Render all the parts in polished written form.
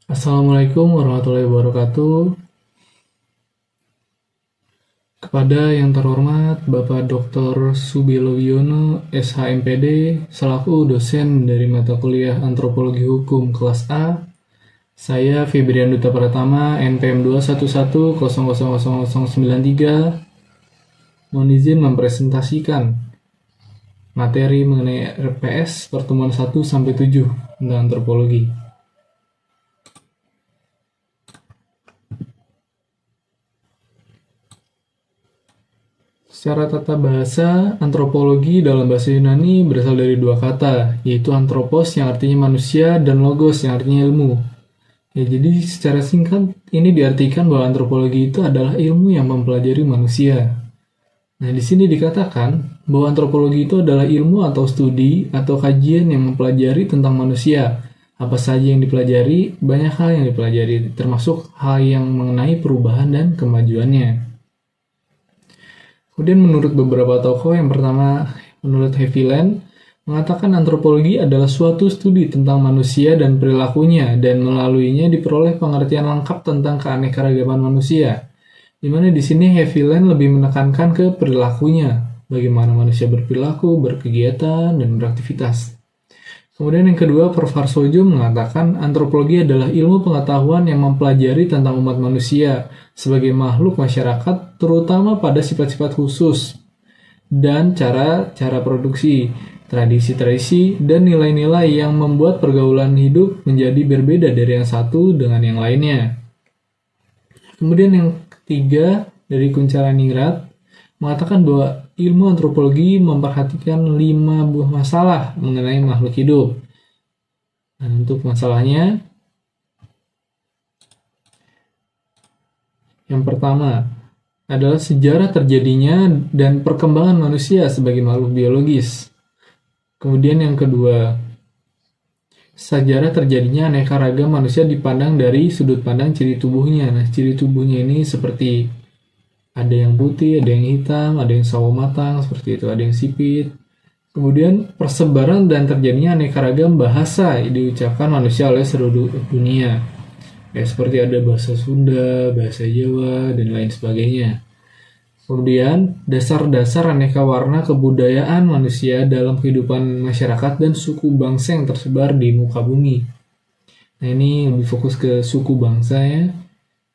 Assalamualaikum warahmatullahi wabarakatuh. Kepada yang terhormat Bapak Dr. Subilo Wiono, SHMPD, selaku dosen dari mata kuliah Antropologi Hukum kelas A, saya Febrian Duta Pratama, NPM 211000093, mohon izin mempresentasikan materi mengenai RPS pertemuan 1 sampai 7 tentang antropologi. Secara tata bahasa, antropologi dalam bahasa Yunani berasal dari dua kata, yaitu anthropos yang artinya manusia dan logos yang artinya ilmu. Ya, jadi secara singkat ini diartikan bahwa antropologi itu adalah ilmu yang mempelajari manusia. Nah, di sini dikatakan bahwa antropologi itu adalah ilmu atau studi atau kajian yang mempelajari tentang manusia. Apa saja yang dipelajari, banyak hal yang dipelajari, termasuk hal yang mengenai perubahan dan kemajuannya. Kemudian menurut beberapa tokoh, yang pertama menurut Haviland, mengatakan antropologi adalah suatu studi tentang manusia dan perilakunya, dan melaluinya diperoleh pengertian lengkap tentang keanekaragaman manusia. Di mana di sini Haviland lebih menekankan ke perilakunya, bagaimana manusia berperilaku, berkegiatan, dan beraktivitas. Kemudian yang kedua, Parvarsojo mengatakan antropologi adalah ilmu pengetahuan yang mempelajari tentang umat manusia sebagai makhluk masyarakat, terutama pada sifat-sifat khusus dan cara-cara produksi, tradisi-tradisi, dan nilai-nilai yang membuat pergaulan hidup menjadi berbeda dari yang satu dengan yang lainnya. Kemudian yang ketiga, dari Kuncharaningrat, mengatakan bahwa ilmu antropologi memperhatikan 5 buah masalah mengenai makhluk hidup. Dan untuk masalahnya, yang pertama adalah sejarah terjadinya dan perkembangan manusia sebagai makhluk biologis. Kemudian yang kedua, sejarah terjadinya aneka ragam manusia dipandang dari sudut pandang ciri tubuhnya. Nah, ciri tubuhnya ini seperti ada yang putih, ada yang hitam, ada yang sawo matang, seperti itu, ada yang sipit. Kemudian persebaran dan terjadinya aneka ragam bahasa diucapkan manusia oleh seluruh dunia. Ya, seperti ada bahasa Sunda, bahasa Jawa, dan lain sebagainya. Kemudian dasar-dasar aneka warna kebudayaan manusia dalam kehidupan masyarakat dan suku bangsa yang tersebar di muka bumi. Nah, ini lebih fokus ke suku bangsa ya,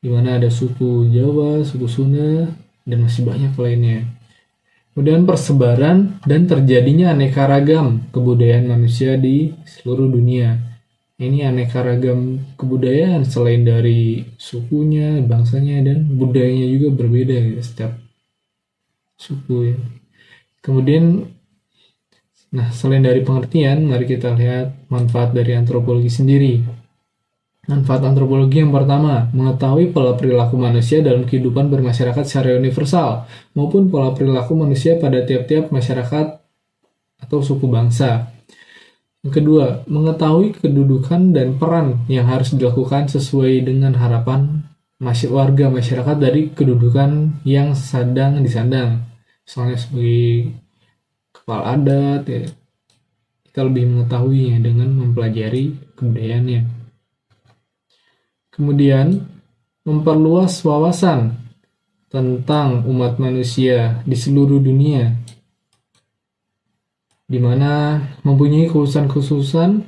di mana ada suku Jawa, suku Sunda, dan masih banyak lainnya. Kemudian persebaran dan terjadinya aneka ragam kebudayaan manusia di seluruh dunia. Ini aneka ragam kebudayaan selain dari sukunya, bangsanya, dan budayanya juga berbeda ya, setiap suku ya. Kemudian, nah selain dari pengertian, mari kita lihat manfaat dari antropologi sendiri. Manfaat antropologi yang pertama, mengetahui pola perilaku manusia dalam kehidupan bermasyarakat secara universal, maupun pola perilaku manusia pada tiap-tiap masyarakat atau suku bangsa. Yang kedua, mengetahui kedudukan dan peran yang harus dilakukan sesuai dengan harapan warga masyarakat dari kedudukan yang sedang disandang. Misalnya sebagai kepala adat, ya, kita lebih mengetahuinya dengan mempelajari kebudayaannya. Kemudian, memperluas wawasan tentang umat manusia di seluruh dunia, di mana mempunyai khususan-khususan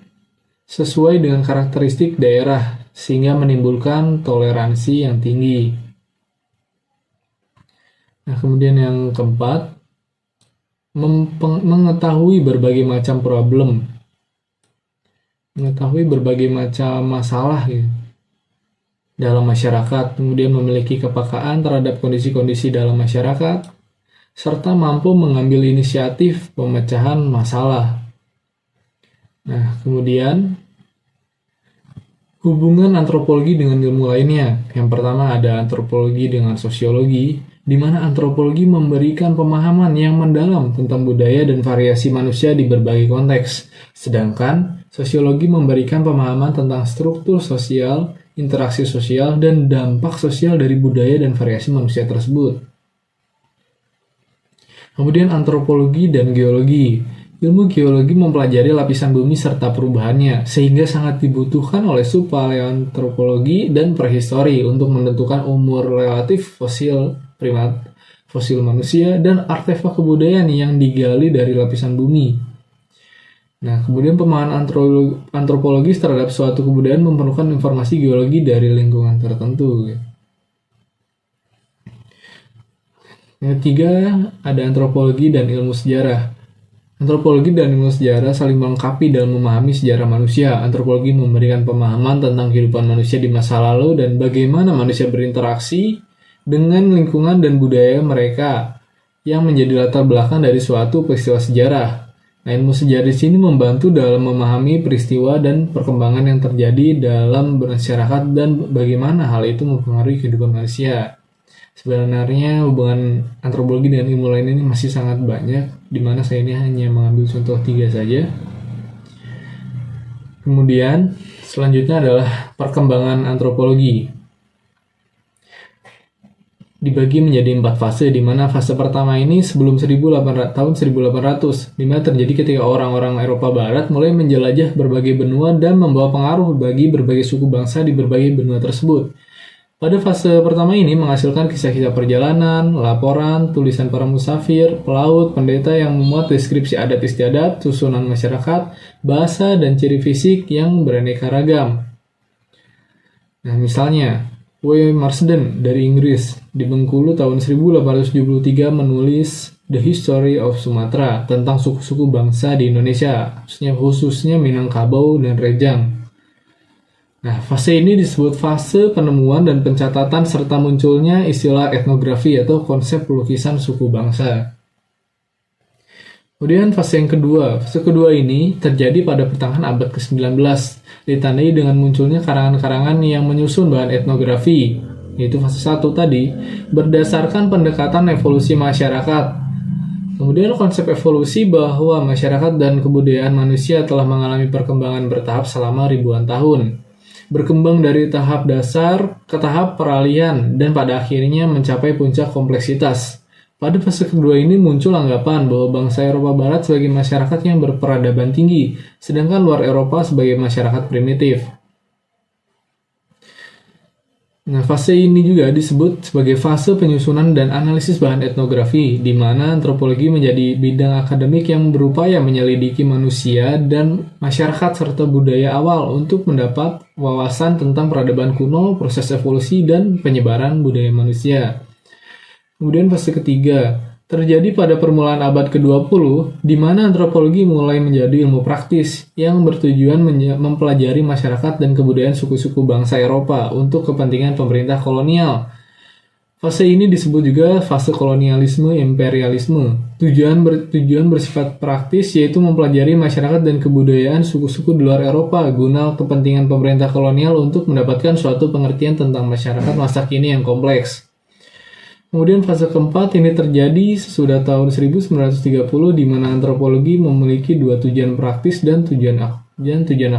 sesuai dengan karakteristik daerah, sehingga menimbulkan toleransi yang tinggi. Nah, kemudian yang keempat, mengetahui berbagai macam problem, mengetahui berbagai macam masalah gitu dalam masyarakat, kemudian memiliki kepekaan terhadap kondisi-kondisi dalam masyarakat, serta mampu mengambil inisiatif pemecahan masalah. Nah, kemudian hubungan antropologi dengan ilmu lainnya. Yang pertama ada antropologi dengan sosiologi, di mana antropologi memberikan pemahaman yang mendalam tentang budaya dan variasi manusia di berbagai konteks. Sedangkan sosiologi memberikan pemahaman tentang struktur sosial, interaksi sosial, dan dampak sosial dari budaya dan variasi manusia tersebut. Kemudian antropologi dan geologi, Ilmu geologi mempelajari lapisan bumi serta perubahannya, sehingga sangat dibutuhkan oleh subpaleoantropologi dan prehistori untuk menentukan umur relatif fosil primat, fosil manusia, dan artefak kebudayaan yang digali dari lapisan bumi. Nah, kemudian pemahaman antropologis terhadap suatu kebudayaan memerlukan informasi geologi dari lingkungan tertentu. Yang ketiga, ada antropologi dan ilmu sejarah. Antropologi dan ilmu sejarah saling melengkapi dalam memahami sejarah manusia. Antropologi memberikan pemahaman tentang kehidupan manusia di masa lalu dan bagaimana manusia berinteraksi dengan lingkungan dan budaya mereka yang menjadi latar belakang dari suatu peristiwa sejarah. Nah, ilmu sejarah di sini membantu dalam memahami peristiwa dan perkembangan yang terjadi dalam bermasyarakat dan bagaimana hal itu mempengaruhi kehidupan manusia. Sebenarnya hubungan antropologi dan ilmu lain ini masih sangat banyak, di mana saya ini hanya mengambil contoh 3 saja. Kemudian selanjutnya adalah perkembangan antropologi. Dibagi menjadi 4 fase, di mana fase pertama ini sebelum tahun 1800, di mana terjadi ketika orang-orang Eropa Barat mulai menjelajah berbagai benua dan membawa pengaruh bagi berbagai suku bangsa di berbagai benua tersebut. Pada fase pertama ini menghasilkan kisah-kisah perjalanan, laporan, tulisan para musafir, pelaut, pendeta yang memuat deskripsi adat istiadat, susunan masyarakat, bahasa, dan ciri fisik yang beraneka ragam. Nah, misalnya, W. Marsden dari Inggris di Bengkulu tahun 1873 menulis The History of Sumatra tentang suku-suku bangsa di Indonesia, khususnya Minangkabau dan Rejang. Nah, fase ini disebut fase penemuan dan pencatatan serta munculnya istilah etnografi atau konsep pelukisan suku bangsa. Kemudian fase yang kedua. Fase kedua ini terjadi pada pertengahan abad ke-19, ditandai dengan munculnya karangan-karangan yang menyusun bahan etnografi, yaitu fase 1 tadi, berdasarkan pendekatan evolusi masyarakat. Kemudian konsep evolusi bahwa masyarakat dan kebudayaan manusia telah mengalami perkembangan bertahap selama ribuan tahun. Berkembang dari tahap dasar ke tahap peralihan dan pada akhirnya mencapai puncak kompleksitas. Pada fase kedua ini muncul anggapan bahwa bangsa Eropa Barat sebagai masyarakat yang berperadaban tinggi, sedangkan luar Eropa sebagai masyarakat primitif. Nah, fase ini juga disebut sebagai fase penyusunan dan analisis bahan etnografi, di mana antropologi menjadi bidang akademik yang berupaya menyelidiki manusia dan masyarakat serta budaya awal untuk mendapat wawasan tentang peradaban kuno, proses evolusi, dan penyebaran budaya manusia. Kemudian fase ketiga terjadi pada permulaan abad ke-20, di mana antropologi mulai menjadi ilmu praktis yang bertujuan mempelajari masyarakat dan kebudayaan suku-suku bangsa Eropa untuk kepentingan pemerintah kolonial. Fase ini disebut juga fase kolonialisme imperialisme. Tujuan bersifat praktis yaitu mempelajari masyarakat dan kebudayaan suku-suku di luar Eropa guna kepentingan pemerintah kolonial untuk mendapatkan suatu pengertian tentang masyarakat masa kini yang kompleks. Kemudian fase keempat ini terjadi sesudah tahun 1930 di mana antropologi memiliki 2 tujuan praktis dan tujuan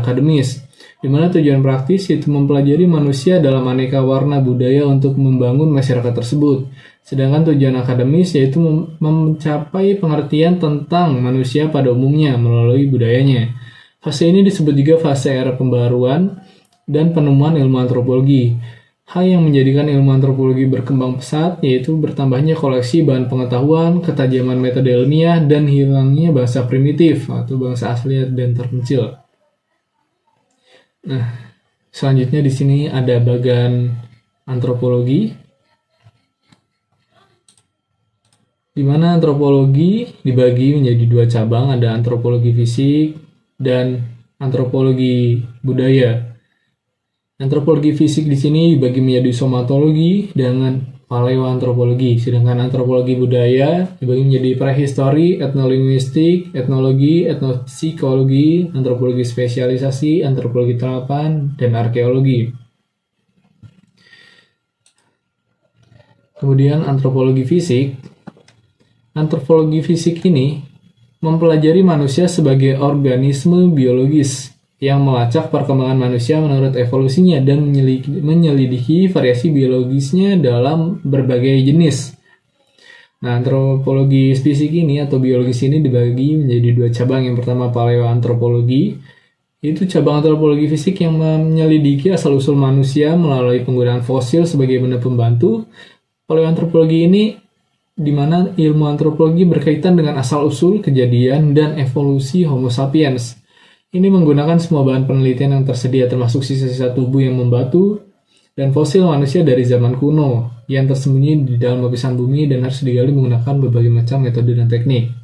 akademis. Di mana tujuan praktis yaitu mempelajari manusia dalam aneka warna budaya untuk membangun masyarakat tersebut. Sedangkan tujuan akademis yaitu mencapai pengertian tentang manusia pada umumnya melalui budayanya. Fase ini disebut juga fase era pembaruan dan penemuan ilmu antropologi. Hal yang menjadikan ilmu antropologi berkembang pesat yaitu bertambahnya koleksi bahan pengetahuan, ketajaman metode ilmiah, dan hilangnya bangsa primitif atau bangsa asli dan terpencil. Nah, selanjutnya di sini ada bagan antropologi, di mana antropologi dibagi menjadi 2 cabang, ada antropologi fisik dan antropologi budaya. Antropologi fisik di sini dibagi menjadi somatologi dengan paleoantropologi, sedangkan antropologi budaya dibagi menjadi prehistori, etnolinguistik, etnologi, etnopsikologi, antropologi spesialisasi, antropologi terapan, dan arkeologi. Kemudian antropologi fisik. Antropologi fisik ini mempelajari manusia sebagai organisme biologis yang melacak perkembangan manusia menurut evolusinya dan menyelidiki variasi biologisnya dalam berbagai jenis. Nah, antropologi spesifik ini atau biologis ini dibagi menjadi dua cabang. Yang pertama paleoantropologi, itu cabang antropologi fisik yang menyelidiki asal-usul manusia melalui penggunaan fosil sebagai benda pembantu. Paleoantropologi ini di mana ilmu antropologi berkaitan dengan asal-usul, kejadian, dan evolusi Homo sapiens. Ini menggunakan semua bahan penelitian yang tersedia termasuk sisa-sisa tubuh yang membatu dan fosil manusia dari zaman kuno yang tersembunyi di dalam lapisan bumi dan harus digali menggunakan berbagai macam metode dan teknik.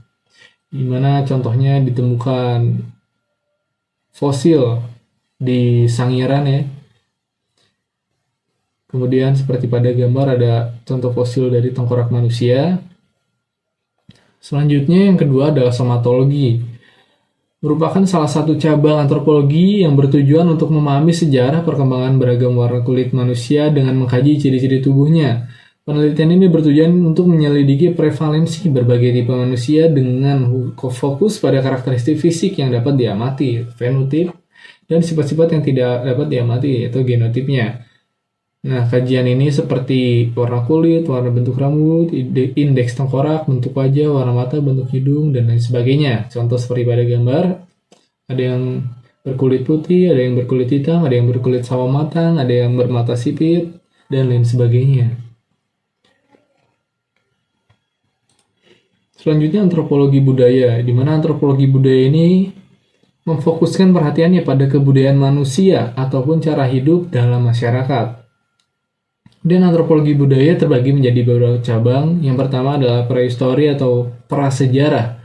Di mana contohnya ditemukan fosil di Sangiran ya. Kemudian seperti pada gambar ada contoh fosil dari tengkorak manusia. Selanjutnya yang kedua adalah somatologi. Merupakan salah satu cabang antropologi yang bertujuan untuk memahami sejarah perkembangan beragam warna kulit manusia dengan mengkaji ciri-ciri tubuhnya. Penelitian ini bertujuan untuk menyelidiki prevalensi berbagai tipe manusia dengan fokus pada karakteristik fisik yang dapat diamati, fenotip, dan sifat-sifat yang tidak dapat diamati, yaitu genotipnya. Nah, kajian ini seperti warna kulit, warna bentuk rambut, indeks tengkorak, bentuk wajah, warna mata, bentuk hidung, dan lain sebagainya. Contoh seperti pada gambar, ada yang berkulit putih, ada yang berkulit hitam, ada yang berkulit sawo matang, ada yang bermata sipit, dan lain sebagainya. Selanjutnya antropologi budaya, di mana antropologi budaya ini memfokuskan perhatiannya pada kebudayaan manusia ataupun cara hidup dalam masyarakat. Dan antropologi budaya terbagi menjadi beberapa cabang. Yang pertama adalah prehistori atau prasejarah,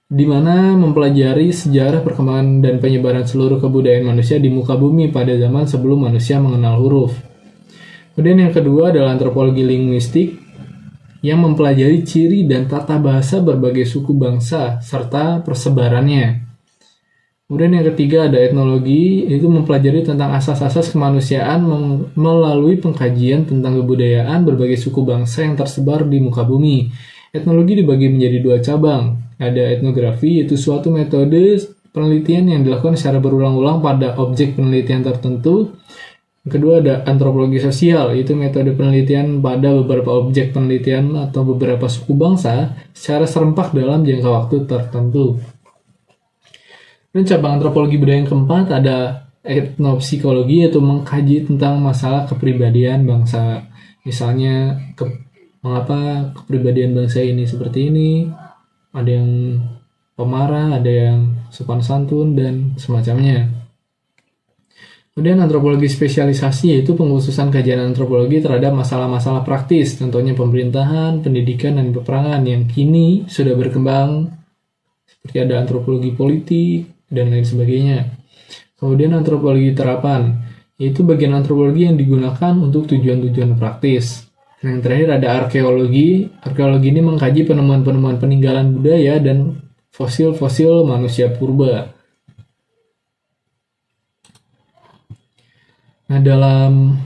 di mana mempelajari sejarah perkembangan dan penyebaran seluruh kebudayaan manusia di muka bumi pada zaman sebelum manusia mengenal huruf. Kemudian yang kedua adalah antropologi linguistik, yang mempelajari ciri dan tata bahasa berbagai suku bangsa serta persebarannya. Kemudian yang ketiga ada etnologi, itu mempelajari tentang asas-asas kemanusiaan melalui pengkajian tentang kebudayaan berbagai suku bangsa yang tersebar di muka bumi. Etnologi dibagi menjadi dua cabang. Ada etnografi, yaitu suatu metode penelitian yang dilakukan secara berulang-ulang pada objek penelitian tertentu. Yang kedua ada antropologi sosial, yaitu metode penelitian pada beberapa objek penelitian atau beberapa suku bangsa secara serempak dalam jangka waktu tertentu. Dan cabang antropologi budaya yang keempat ada etnopsikologi, yaitu mengkaji tentang masalah kepribadian bangsa. Misalnya, mengapa kepribadian bangsa ini seperti ini, ada yang pemarah, ada yang sopan santun, dan semacamnya. Kemudian antropologi spesialisasi, yaitu pengkhususan kajian antropologi terhadap masalah-masalah praktis, contohnya pemerintahan, pendidikan, dan peperangan yang kini sudah berkembang, seperti ada antropologi politik, dan lain sebagainya. Kemudian antropologi terapan, yaitu bagian antropologi yang digunakan untuk tujuan-tujuan praktis. Yang terakhir ada arkeologi. Arkeologi ini mengkaji penemuan-penemuan peninggalan budaya dan fosil-fosil manusia purba. Nah, dalam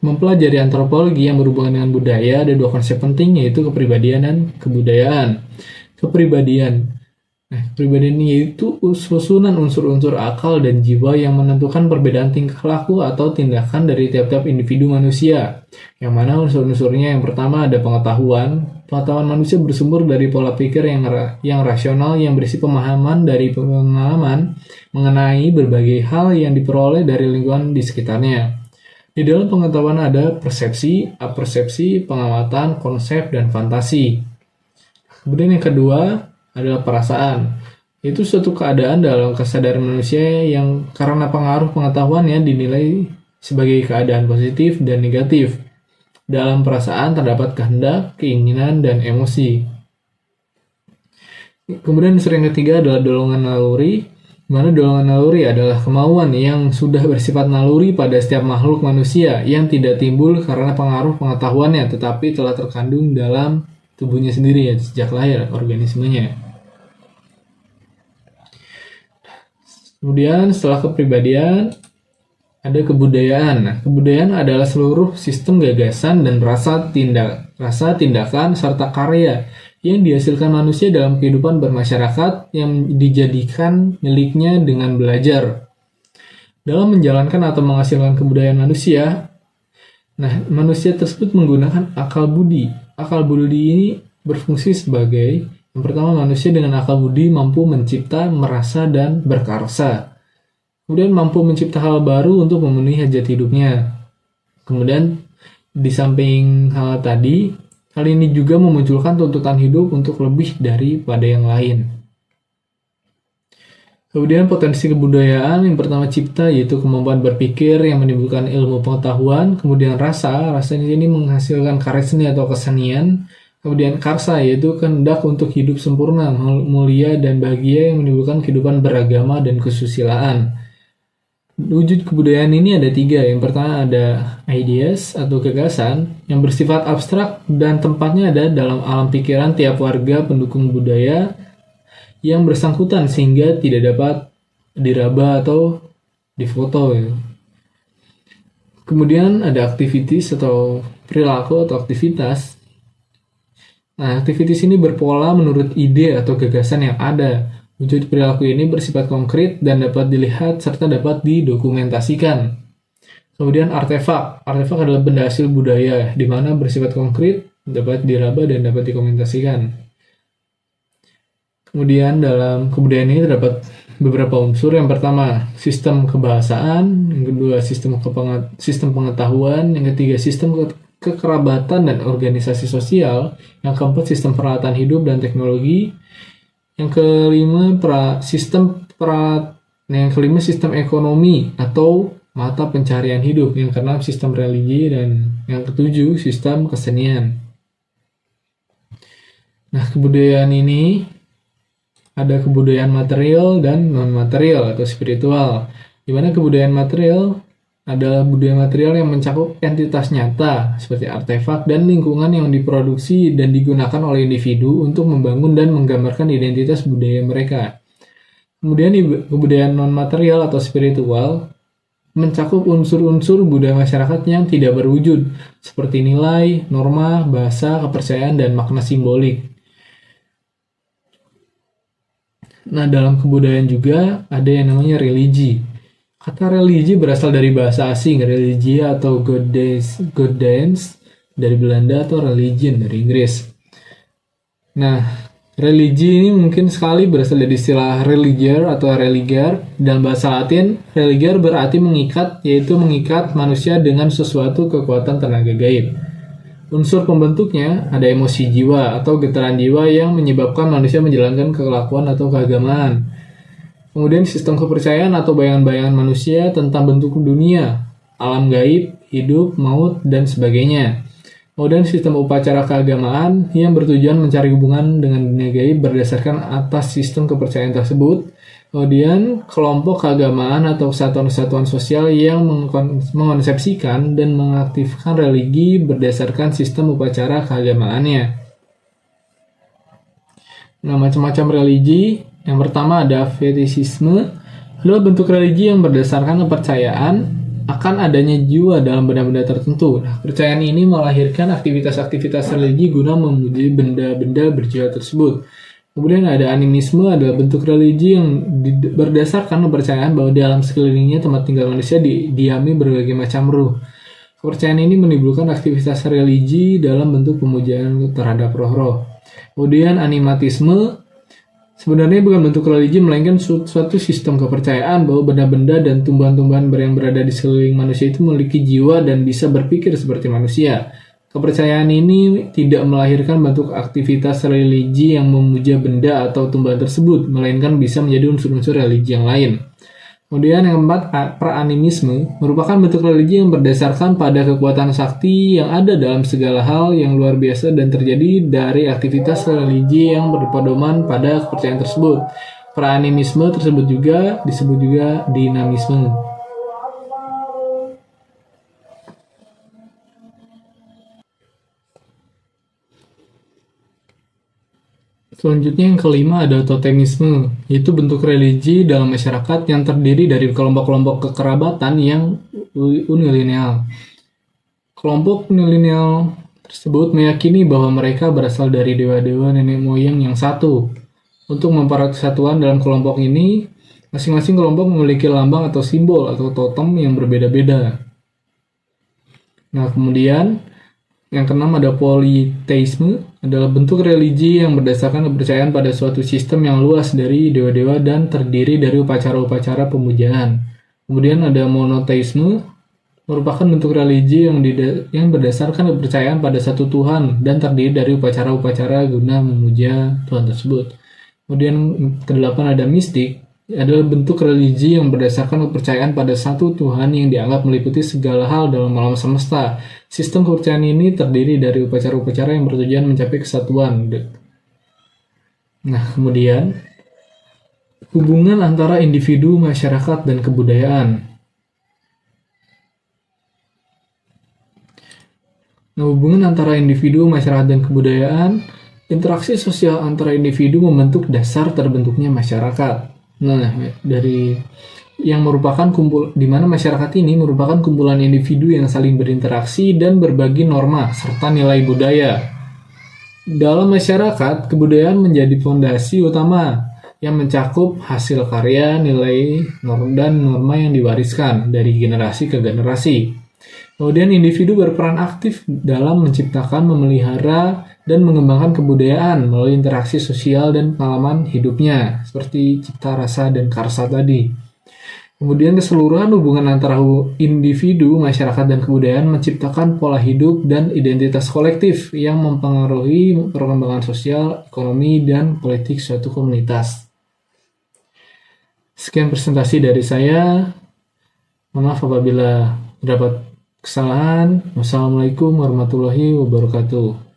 mempelajari antropologi yang berhubungan dengan budaya, ada dua konsep penting, yaitu kepribadian dan kebudayaan. Kepribadian. Nah, kepribadian ini yaitu susunan unsur-unsur akal dan jiwa yang menentukan perbedaan tingkah laku atau tindakan dari tiap-tiap individu manusia. Yang mana unsur-unsurnya yang pertama ada pengetahuan. Pengetahuan manusia bersumber dari pola pikir yang rasional yang berisi pemahaman dari pengalaman mengenai berbagai hal yang diperoleh dari lingkungan di sekitarnya. Di dalam pengetahuan ada persepsi, apersepsi, pengamatan, konsep, dan fantasi. Kemudian yang kedua adalah perasaan. Itu suatu keadaan dalam kesadaran manusia yang karena pengaruh pengetahuannya dinilai sebagai keadaan positif dan negatif. Dalam perasaan terdapat kehendak, keinginan, dan emosi. Kemudian unsur yang ketiga adalah dorongan naluri, di mana dorongan naluri adalah kemauan yang sudah bersifat naluri pada setiap makhluk manusia yang tidak timbul karena pengaruh pengetahuannya, tetapi telah terkandung dalam tubuhnya sendiri ya, sejak lahir organismenya. Kemudian setelah kepribadian ada kebudayaan. Nah, kebudayaan adalah seluruh sistem gagasan dan rasa tindakan serta karya yang dihasilkan manusia dalam kehidupan bermasyarakat yang dijadikan miliknya dengan belajar. Dalam menjalankan atau menghasilkan kebudayaan manusia, nah manusia tersebut menggunakan akal budi. Akal budi ini berfungsi sebagai yang pertama, manusia dengan akal budi mampu mencipta, merasa, dan berkarsa. Kemudian mampu mencipta hal baru untuk memenuhi hajat hidupnya. Kemudian di samping hal tadi, hal ini juga memunculkan tuntutan hidup untuk lebih daripada yang lain. Kemudian potensi kebudayaan yang pertama cipta yaitu kemampuan berpikir yang menimbulkan ilmu pengetahuan. Kemudian rasa ini menghasilkan karya seni atau kesenian. Kemudian karsa yaitu kehendak untuk hidup sempurna, mulia dan bahagia yang menimbulkan kehidupan beragama dan kesusilaan. Wujud kebudayaan ini ada 3. Yang pertama ada ideas atau gagasan yang bersifat abstrak dan tempatnya ada dalam alam pikiran tiap warga pendukung budaya yang bersangkutan sehingga tidak dapat diraba atau difoto. Kemudian ada activities atau perilaku atau aktivitas. Nah, aktivitas ini berpola menurut ide atau gagasan yang ada. Wujud perilaku ini bersifat konkret dan dapat dilihat serta dapat didokumentasikan. Kemudian artefak. Artefak adalah benda hasil budaya, di mana bersifat konkret, dapat diraba dan dapat dikomunikasikan. Kemudian dalam kebudayaan ini terdapat beberapa unsur. Yang pertama, sistem kebahasaan. Yang kedua, sistem pengetahuan. Yang ketiga, sistem kekerabatan dan organisasi sosial. Yang keempat, sistem peralatan hidup dan teknologi. Yang kelima, sistem ekonomi atau mata pencarian hidup. Yang keenam, sistem religi. Dan yang ketujuh, sistem kesenian. Nah, kebudayaan ini ada kebudayaan material dan non-material atau spiritual. Di mana kebudayaan material adalah budaya material yang mencakup entitas nyata seperti artefak dan lingkungan yang diproduksi dan digunakan oleh individu untuk membangun dan menggambarkan identitas budaya mereka. Kemudian kebudayaan non-material atau spiritual mencakup unsur-unsur budaya masyarakat yang tidak berwujud seperti nilai, norma, bahasa, kepercayaan, dan makna simbolik. Nah, dalam kebudayaan juga ada yang namanya religi. Kata religi berasal dari bahasa asing, religia atau goddess dari Belanda atau religion dari Inggris. Nah, religi ini mungkin sekali berasal dari istilah religier atau religar. Dalam bahasa Latin, religar berarti mengikat, yaitu mengikat manusia dengan sesuatu kekuatan tenaga gaib. Unsur pembentuknya ada emosi jiwa atau getaran jiwa yang menyebabkan manusia menjalankan kelakuan atau keagamaan. Kemudian sistem kepercayaan atau bayangan-bayangan manusia tentang bentuk dunia, alam gaib, hidup, maut, dan sebagainya. Kemudian sistem upacara keagamaan yang bertujuan mencari hubungan dengan dunia gaib berdasarkan atas sistem kepercayaan tersebut. Kemudian kelompok keagamaan atau kesatuan-kesatuan sosial yang mengkonsepsikan dan mengaktifkan religi berdasarkan sistem upacara keagamaannya. Nah, macam-macam religi. Yang pertama ada fetishisme, adalah bentuk religi yang berdasarkan kepercayaan akan adanya jiwa dalam benda-benda tertentu. Nah, kepercayaan ini melahirkan aktivitas-aktivitas religi guna memuji benda-benda berjiwa tersebut. Kemudian ada animisme, adalah bentuk religi yang berdasarkan kepercayaan bahwa di alam sekelilingnya tempat tinggal manusia didiami berbagai macam ruh. Kepercayaan ini menimbulkan aktivitas religi dalam bentuk pemujaan terhadap roh-roh. Kemudian animatisme, sebenarnya bukan bentuk religi, melainkan suatu sistem kepercayaan bahwa benda-benda dan tumbuhan-tumbuhan yang berada di sekeliling manusia itu memiliki jiwa dan bisa berpikir seperti manusia. Kepercayaan ini tidak melahirkan bentuk aktivitas religi yang memuja benda atau tumbuhan tersebut, melainkan bisa menjadi unsur-unsur religi yang lain. Kemudian yang keempat, praanimisme merupakan bentuk religi yang berdasarkan pada kekuatan sakti yang ada dalam segala hal yang luar biasa dan terjadi dari aktivitas religi yang berpedoman pada kepercayaan tersebut. Praanimisme tersebut juga disebut juga dinamisme. Selanjutnya yang kelima ada totemisme, yaitu bentuk religi dalam masyarakat yang terdiri dari kelompok-kelompok kekerabatan yang unilineal. Kelompok unilineal tersebut meyakini bahwa mereka berasal dari dewa-dewa nenek moyang yang satu. Untuk mempererat kesatuan dalam kelompok ini, masing-masing kelompok memiliki lambang atau simbol atau totem yang berbeda-beda. Nah, kemudian Yang keenam ada politeisme, adalah bentuk religi yang berdasarkan kepercayaan pada suatu sistem yang luas dari dewa-dewa dan terdiri dari upacara-upacara pemujaan. Kemudian ada monoteisme, merupakan bentuk religi yang berdasarkan kepercayaan pada satu Tuhan dan terdiri dari upacara-upacara guna memuja Tuhan tersebut. Kemudian kedelapan ada mistik, adalah bentuk religi yang berdasarkan kepercayaan pada satu Tuhan yang dianggap meliputi segala hal dalam alam semesta. Sistem kepercayaan ini terdiri dari upacara-upacara yang bertujuan mencapai kesatuan. Nah, kemudian hubungan antara individu, masyarakat, dan kebudayaan. Nah, hubungan antara individu, masyarakat, dan kebudayaan, interaksi sosial antara individu membentuk dasar terbentuknya masyarakat. Nah, dari yang merupakan di mana masyarakat ini merupakan kumpulan individu yang saling berinteraksi dan berbagi norma serta nilai budaya. Dalam masyarakat, kebudayaan menjadi fondasi utama yang mencakup hasil karya, nilai, dan norma yang diwariskan dari generasi ke generasi. Kemudian individu berperan aktif dalam menciptakan, memelihara, dan mengembangkan kebudayaan melalui interaksi sosial dan pengalaman hidupnya, seperti cipta rasa dan karsa tadi. Kemudian keseluruhan hubungan antara individu, masyarakat, dan kebudayaan menciptakan pola hidup dan identitas kolektif yang mempengaruhi perkembangan sosial, ekonomi, dan politik suatu komunitas. Sekian presentasi dari saya. Maaf apabila terdapat kesalahan. Wassalamualaikum warahmatullahi wabarakatuh.